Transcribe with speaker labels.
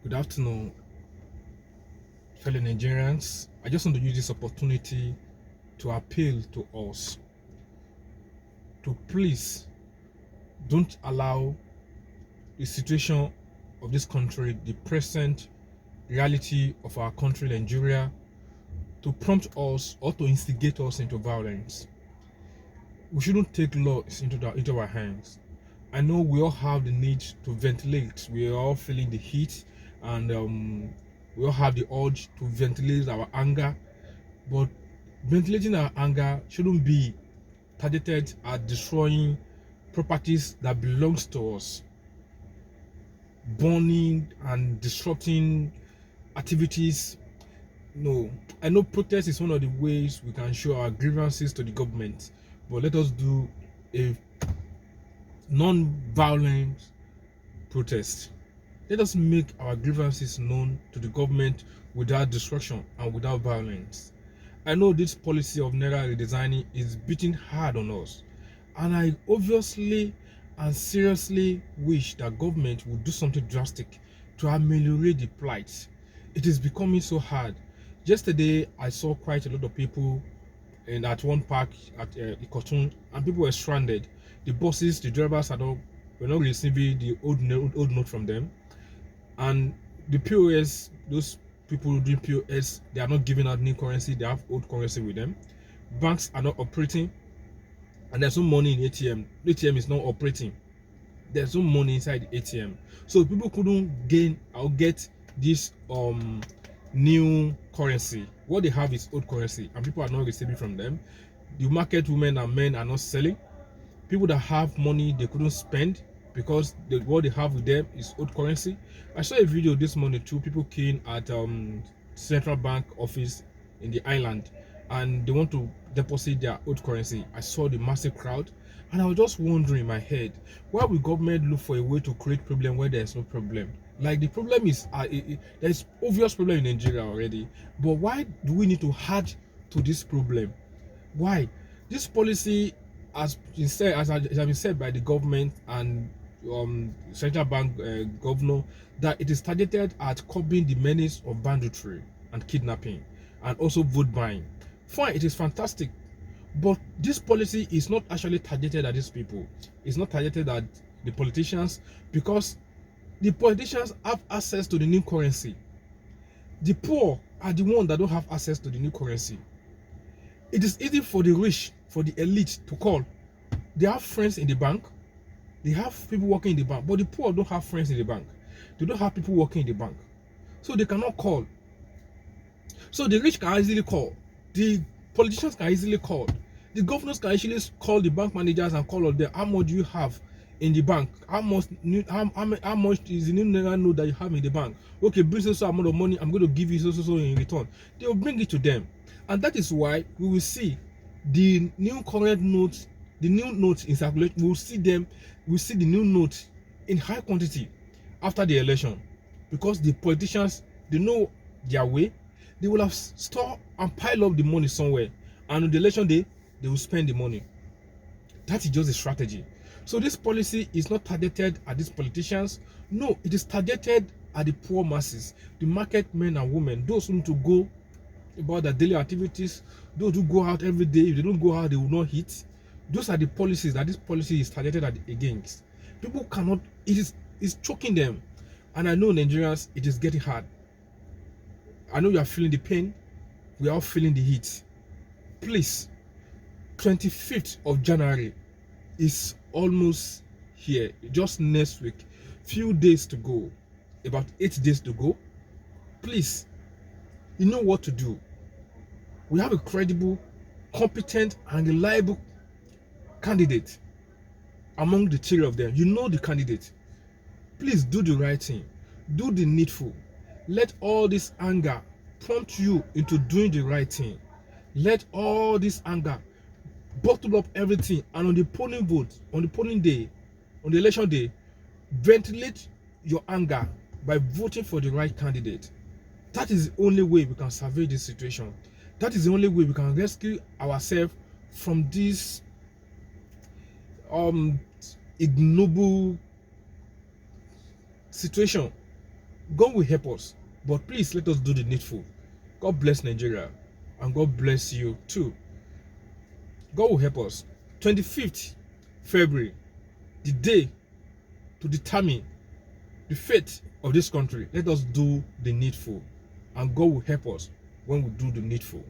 Speaker 1: Good afternoon, fellow Nigerians. I just want to use this opportunity to appeal to us to please don't allow the situation of this country, the present reality of our country, Nigeria, to prompt us or to instigate us into violence. We shouldn't take laws into our hands. I know we all have the need to ventilate. We are all feeling the heat, and we all have the urge to ventilate our anger. But ventilating our anger shouldn't be targeted at destroying properties that belongs to us, burning and disrupting activities. No, I know protest is one of the ways we can show our grievances to the government, but let us do a non-violent protest. Let us make our grievances known to the government without destruction and without violence. I know this policy of Naira redesigning is beating hard on us, and I obviously and seriously wish that government would do something drastic to ameliorate the plight. It is becoming so hard. Yesterday, I saw quite a lot of people at one park at Ikotun, and people were stranded. The buses, the drivers were not receiving the old note from them, and the POS, those people doing POS, they are not giving out new currency, they have old currency with them. Banks are not operating, and there's no money in ATM. The ATM is not operating. There's no money inside the ATM. So people couldn't gain or get this new currency. What they have is old currency, and people are not receiving from them. The market women and men are not selling. People that have money, they couldn't spend because what they have with them is old currency. I saw a video this morning too. People came at central bank office in the island, and they want to deposit their old currency. I saw the massive crowd, and I was just wondering in my head, why will government look for a way to create problem where there's no problem? Like, the problem is there's obvious problem in Nigeria already, but why do we need to add to this problem? Why? This policy has been said, as it has been said by the government and central bank governor, that it is targeted at curbing the menace of banditry and kidnapping, and also vote buying. Fine, it is fantastic, but this policy is not actually targeted at these people. It's not targeted at the politicians, because the politicians have access to the new currency. The poor are the ones that don't have access to the new currency. It is easy for the rich, for the elite to call. They have friends in the bank. They have people working in the bank. But the poor don't have friends in the bank. They don't have people working in the bank. So they cannot call. So the rich can easily call. The politicians can easily call. The governors can actually call the bank managers and call on them. How much do you have in the bank? How much is the new Naira note that you have in the bank? Okay, bring so amount of money. I'm going to give you so in return. They will bring it to them. And that is why we will see the new current notes, the new notes in circulation. We'll see the new notes in high quantity after the election, because the politicians, they know their way. They will have store and pile up the money somewhere, and on the election day they will spend the money. That is just a strategy. So this policy is not targeted at these politicians. No, it is targeted at the poor masses, the market men and women, those who need to go about their daily activities, those who go out every day. If they don't go out, they will not eat. Those are the policies that this policy is targeted against. People cannot, it's choking them. And I know, Nigerians, it is getting hard. I know you are feeling the pain. We are all feeling the heat. Please, 25th of January is almost here. Just next week. Few days to go. About 8 days to go. Please, you know what to do. We have a credible, competent, and reliable candidate among the three of them. You know the candidate. Please do the right thing. Do the needful. Let all this anger prompt you into doing the right thing. Let all this anger bottle up everything, and on the polling vote, on the polling day, on the election day, ventilate your anger by voting for the right candidate. That is the only way we can survey this situation. That is the only way we can rescue ourselves from this ignoble situation. God will help us, but please let us do the needful. God bless Nigeria, and God bless you too. God will help us. 25th February, the day to determine the fate of this country. Let us do the needful, and God will help us when we do the needful.